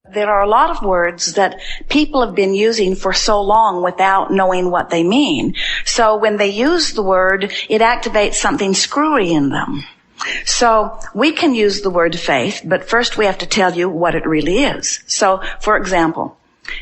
There are a lot of words that people have been using for so long without knowing what they mean. So when they use the word, it activates something screwy in them. So we can use the word faith, but first we have to tell you what it really is. So, for example,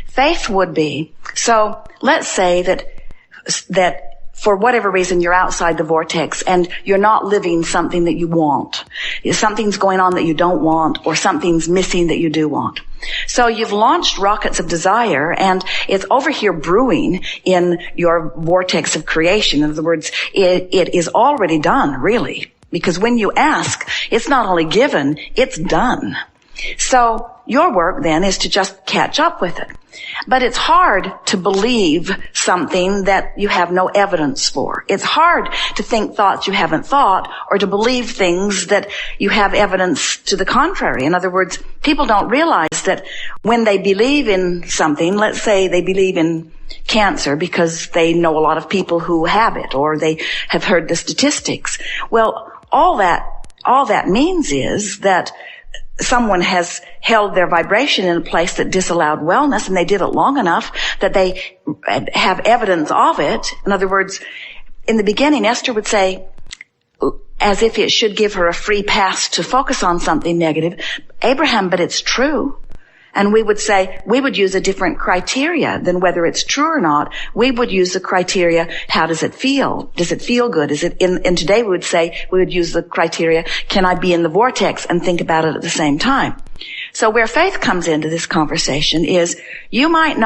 faith would be, so let's say that for whatever reason you're outside the vortex and you're not living something that you want. Something's going on that you don't want, or something's missing that you do want. So you've launched rockets of desire, and it's over here brewing in your vortex of creation. In other words, it is already done, really. Because when you ask, it's not only given, it's done. So your work then is to just catch up with it. But it's hard to believe something that you have no evidence for. It's hard to think thoughts you haven't thought, or to believe things that you have evidence to the contrary. In other words, people don't realize that when they believe in something, let's say they believe in cancer because they know a lot of people who have it, or they have heard the statistics. Well, all that means is that someone has held their vibration in a place that disallowed wellness, and they did it long enough that they have evidence of it. In other words, in the beginning, Esther would say, as if it should give her a free pass to focus on something negative, Abraham, but it's true. And we would say, we would use a different criteria than whether it's true or not. We would use the criteria, how does it feel? Does it feel good? Is it and today we would say, we would use the criteria, can I be in the vortex and think about it at the same time? So where faith comes into this conversation is, you might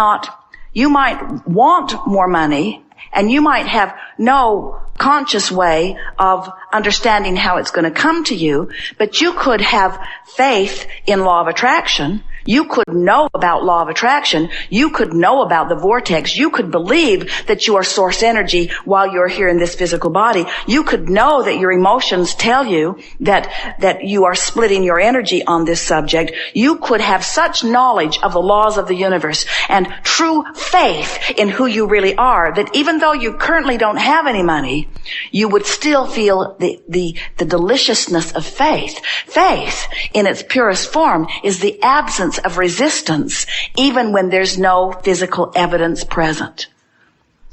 want more money, and you might have no conscious way of understanding how it's going to come to you, but you could have faith in law of attraction. You could know about law of attraction. You could know about the vortex. You could believe that you are source energy while you're here in this physical body. You could know that your emotions tell you that you are splitting your energy on this subject. You could have such knowledge of the laws of the universe and true faith in who you really are, that even though you currently don't have any money, you would still feel the deliciousness of faith. Faith, in its purest form, is the absence of resistance, even when there's no physical evidence present.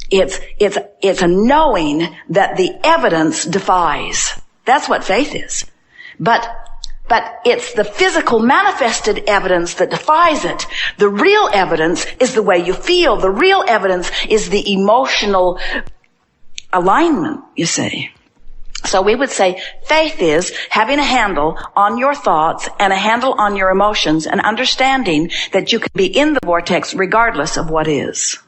It's a knowing that the evidence defies. That's what faith is. But it's the physical manifested evidence that defies it. The real evidence is the way you feel. The real evidence is the emotional alignment, you see. So we would say faith is having a handle on your thoughts and a handle on your emotions, and understanding that you can be in the vortex regardless of what is.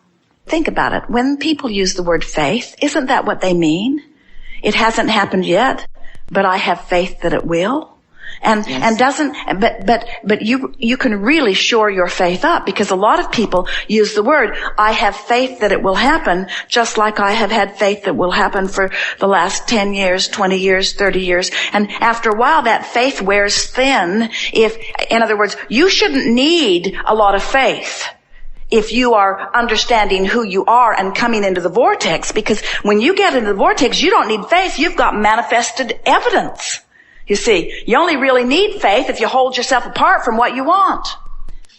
Think about it. When people use the word faith, isn't that what they mean? It hasn't happened yet, but I have faith that it will. And you can really shore your faith up, because a lot of people use the word, I have faith that it will happen, just like I have had faith that will happen for the last 10 years, 20 years, 30 years. And after a while, that faith wears thin. In other words, you shouldn't need a lot of faith if you are understanding who you are and coming into the vortex, because when you get into the vortex, you don't need faith. You've got manifested evidence. You see, you only really need faith if you hold yourself apart from what you want.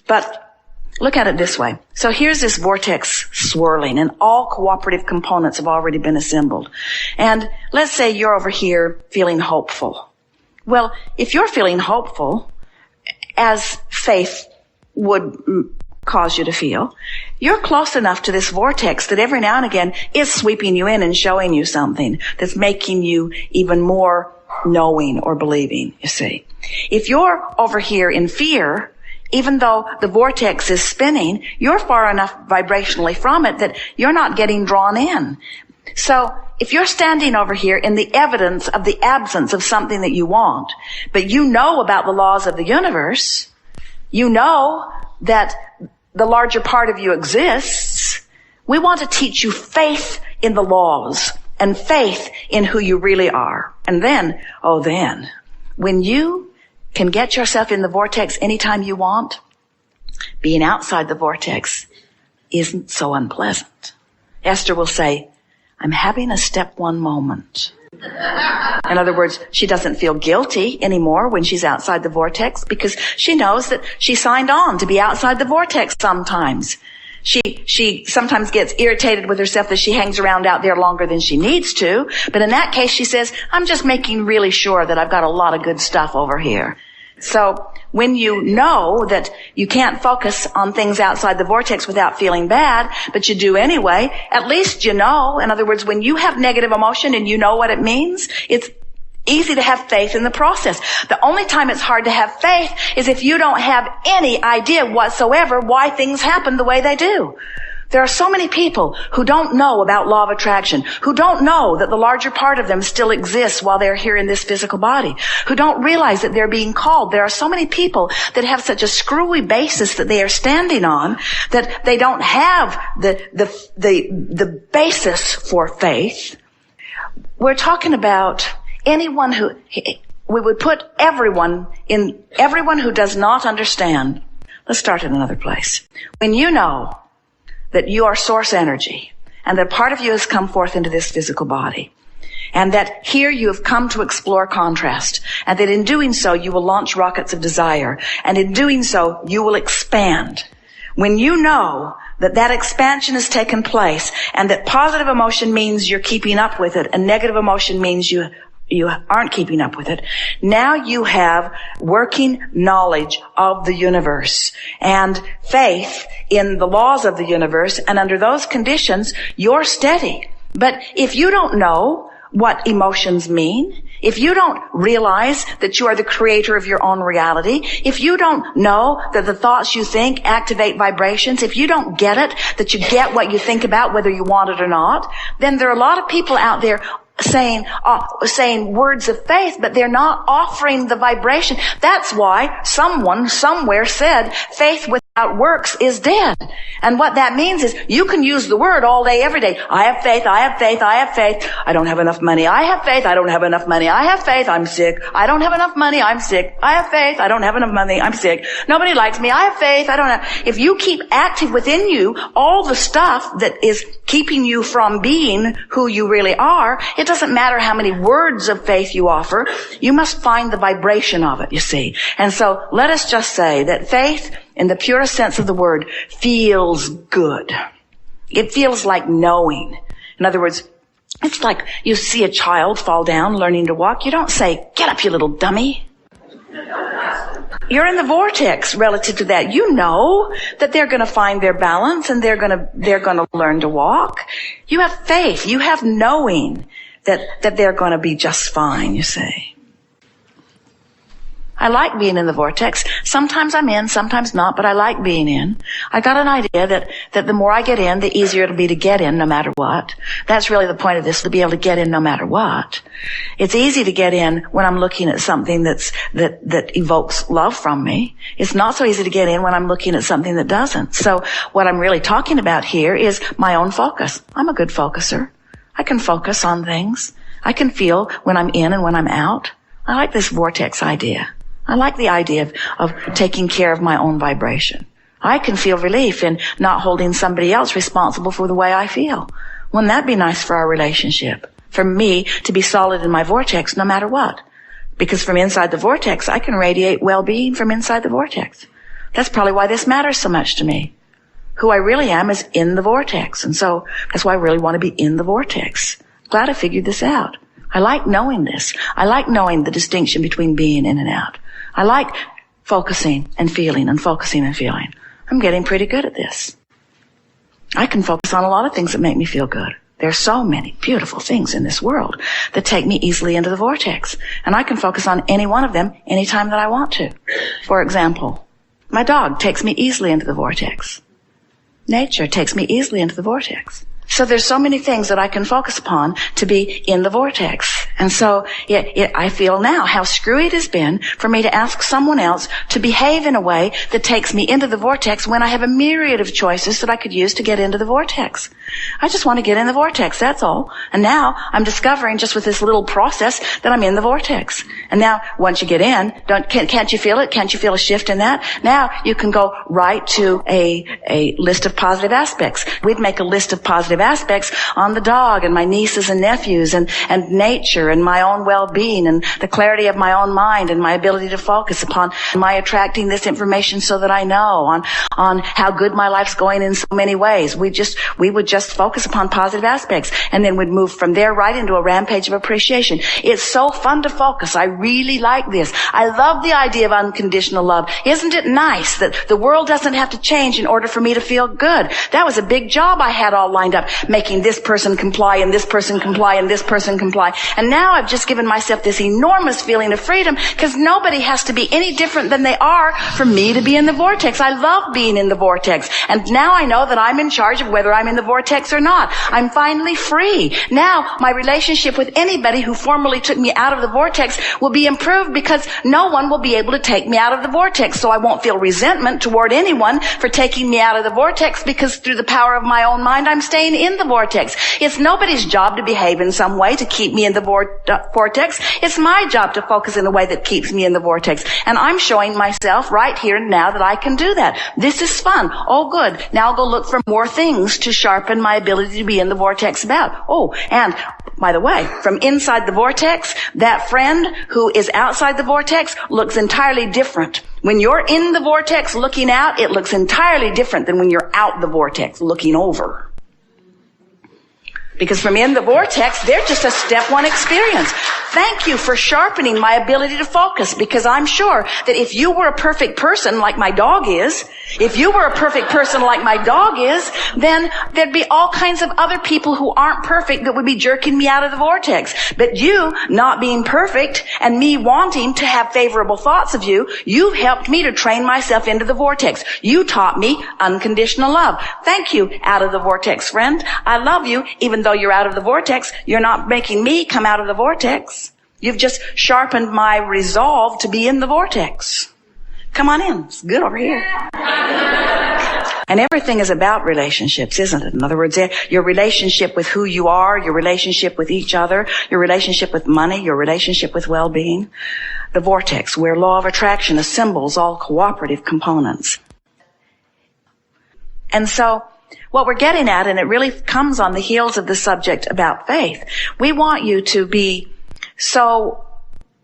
But look at it this way. So here's this vortex swirling, and all cooperative components have already been assembled. And let's say you're over here feeling hopeful. Well, if you're feeling hopeful, as faith would cause you to feel, you're close enough to this vortex that every now and again is sweeping you in and showing you something that's making you even more knowing or believing, you see. If you're over here in fear, even though the vortex is spinning, you're far enough vibrationally from it that you're not getting drawn in. So if you're standing over here in the evidence of the absence of something that you want, but you know about the laws of the universe, you know that the larger part of you exists, we want to teach you faith in the laws and faith in who you really are. And then, when you can get yourself in the vortex anytime you want, being outside the vortex isn't so unpleasant. Esther will say, I'm having a step one moment. In other words, she doesn't feel guilty anymore when she's outside the vortex because she knows that she signed on to be outside the vortex sometimes. She sometimes gets irritated with herself that she hangs around out there longer than she needs to. But in that case, she says, I'm just making really sure that I've got a lot of good stuff over here. So when you know that you can't focus on things outside the vortex without feeling bad, but you do anyway, at least you know. In other words, when you have negative emotion and you know what it means, it's easy to have faith in the process. The only time it's hard to have faith is if you don't have any idea whatsoever why things happen the way they do. There are so many people who don't know about law of attraction, who don't know that the larger part of them still exists while they're here in this physical body, who don't realize that they're being called. There are so many people that have such a screwy basis that they are standing on that they don't have the basis for faith. We're talking about anyone who, we would put everyone who does not understand. Let's start in another place. When you know that you are source energy and that part of you has come forth into this physical body and that here you have come to explore contrast and that in doing so you will launch rockets of desire and in doing so you will expand. When you know that that expansion has taken place and that positive emotion means you're keeping up with it and negative emotion means you aren't keeping up with it. Now you have working knowledge of the universe and faith in the laws of the universe, and under those conditions, you're steady. But if you don't know what emotions mean, if you don't realize that you are the creator of your own reality, if you don't know that the thoughts you think activate vibrations, if you don't get it, that you get what you think about whether you want it or not, then there are a lot of people out there saying words of faith, but they're not offering the vibration. That's why someone somewhere said faith without works is dead. And what that means is you can use the word all day, every day. I have faith, I have faith, I have faith. I don't have enough money. I have faith, I don't have enough money. I have faith, I'm sick. I don't have enough money, I'm sick. I have faith, I don't have enough money, I'm sick. Nobody likes me. I have faith, I don't have. If you keep active within you all the stuff that is keeping you from being who you really are, it doesn't matter how many words of faith you offer. You must find the vibration of it, you see. And so let us just say that faith, in the purest sense of the word, feels good. It feels like knowing. In other words, it's like you see a child fall down learning to walk. You don't say, get up, you little dummy. You're in the vortex relative to that. You know that they're going to find their balance and they're going to learn to walk. You have faith. You have knowing that they're going to be just fine, you see. I like being in the vortex. Sometimes I'm in, sometimes not, but I like being in. I got an idea that the more I get in, the easier it'll be to get in no matter what. That's really the point of this, to be able to get in no matter what. It's easy to get in when I'm looking at something that evokes love from me. It's not so easy to get in when I'm looking at something that doesn't. So what I'm really talking about here is my own focus. I'm a good focuser. I can focus on things. I can feel when I'm in and when I'm out. I like this vortex idea. I like the idea of taking care of my own vibration. I can feel relief in not holding somebody else responsible for the way I feel. Wouldn't that be nice for our relationship? For me to be solid in my vortex no matter what. Because from inside the vortex, I can radiate well-being from inside the vortex. That's probably why this matters so much to me. Who I really am is in the vortex. And so that's why I really want to be in the vortex. Glad I figured this out. I like knowing this. I like knowing the distinction between being in and out. I like focusing and feeling and focusing and feeling. I'm getting pretty good at this. I can focus on a lot of things that make me feel good. There are so many beautiful things in this world that take me easily into the vortex. And I can focus on any one of them anytime that I want to. For example, my dog takes me easily into the vortex. Nature takes me easily into the vortex. So there's so many things that I can focus upon to be in the vortex. And so I feel now how screwy it has been for me to ask someone else to behave in a way that takes me into the vortex when I have a myriad of choices that I could use to get into the vortex. I just want to get in the vortex, that's all. And now I'm discovering just with this little process that I'm in the vortex. And now once you get in, can't you feel it? Can't you feel a shift in that? Now you can go right to a list of positive aspects. We'd make a list of positive positive aspects on the dog and my nieces and nephews and nature and my own well-being and the clarity of my own mind and my ability to focus upon my attracting this information so that I know on how good my life's going in so many ways. We would just focus upon positive aspects, and then we'd move from there right into a rampage of appreciation. It's so fun to focus. I really like this. I love the idea of unconditional love. Isn't it nice that the world doesn't have to change in order for me to feel good? That was a big job I had all lined up, making this person comply and this person comply and this person comply. And now I've just given myself this enormous feeling of freedom, because nobody has to be any different than they are for me to be in the vortex. I love being in the vortex. And now I know that I'm in charge of whether I'm in the vortex or not. I'm finally free. Now my relationship with anybody who formerly took me out of the vortex will be improved, because no one will be able to take me out of the vortex. So I won't feel resentment toward anyone for taking me out of the vortex, because through the power of my own mind, I'm staying in the vortex. It's nobody's job to behave in some way to keep me in the vortex. It's my job to focus in a way that keeps me in the vortex. And I'm showing myself right here and now that I can do that. This is fun. Oh, good. Now I'll go look for more things to sharpen my ability to be in the vortex about. Oh, and by the way, from inside the vortex, that friend who is outside the vortex looks entirely different. When you're in the vortex looking out, it looks entirely different than when you're out the vortex looking over. Because from in the vortex, they're just a step one experience. Thank you for sharpening my ability to focus, because I'm sure that if you were a perfect person like my dog is, if you were a perfect person like my dog is, then there'd be all kinds of other people who aren't perfect that would be jerking me out of the vortex. But you, not being perfect and me wanting to have favorable thoughts of you, you've helped me to train myself into the vortex. You taught me unconditional love. Thank you, out of the vortex friend. I love you. Even though you're out of the vortex, you're not making me come out of the vortex. You've just sharpened my resolve to be in the vortex. Come on in. It's good over here. And everything is about relationships, isn't it? In other words, your relationship with who you are, your relationship with each other, your relationship with money, your relationship with well-being. The vortex, where law of attraction assembles all cooperative components. And so, what we're getting at, and it really comes on the heels of the subject about faith, we want you to be so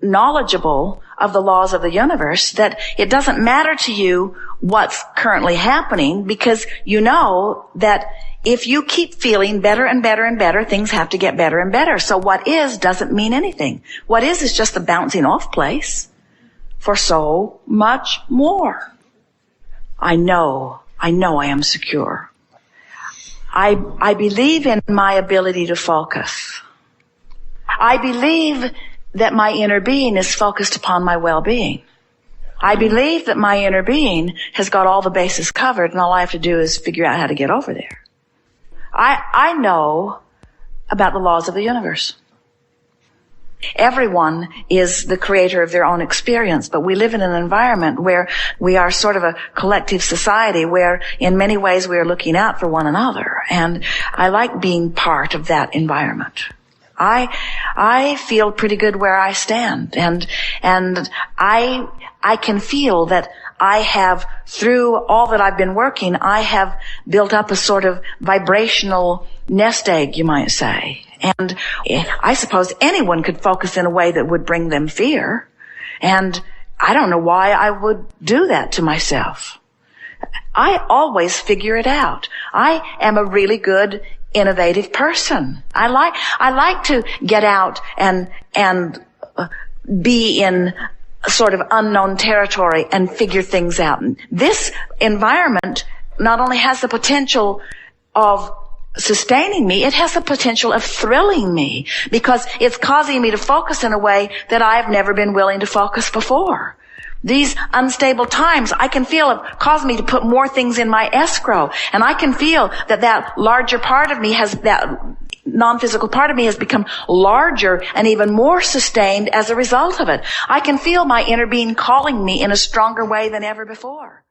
knowledgeable of the laws of the universe that it doesn't matter to you what's currently happening, because you know that if you keep feeling better and better and better, things have to get better and better. So what is doesn't mean anything. What is just the bouncing off place for so much more. I know I am secure. I believe in my ability to focus. I believe that my inner being is focused upon my well-being. I believe that my inner being has got all the bases covered, and all I have to do is figure out how to get over there. I know about the laws of the universe. Everyone is the creator of their own experience, but we live in an environment where we are sort of a collective society where in many ways we are looking out for one another. And I like being part of that environment. I feel pretty good where I stand, and I can feel that I have, through all that I've been working, I have built up a sort of vibrational nest egg, you might say. And I suppose anyone could focus in a way that would bring them fear. And I don't know why I would do that to myself. I always figure it out. I am a really good, innovative person. I like to get out and be in sort of unknown territory and figure things out. And this environment not only has the potential of sustaining me, it has the potential of thrilling me, because it's causing me to focus in a way that I've never been willing to focus before. These unstable times, I can feel, have caused me to put more things in my escrow. And I can feel that larger part of me that non-physical part of me has become larger and even more sustained as a result of it. I can feel my inner being calling me in a stronger way than ever before.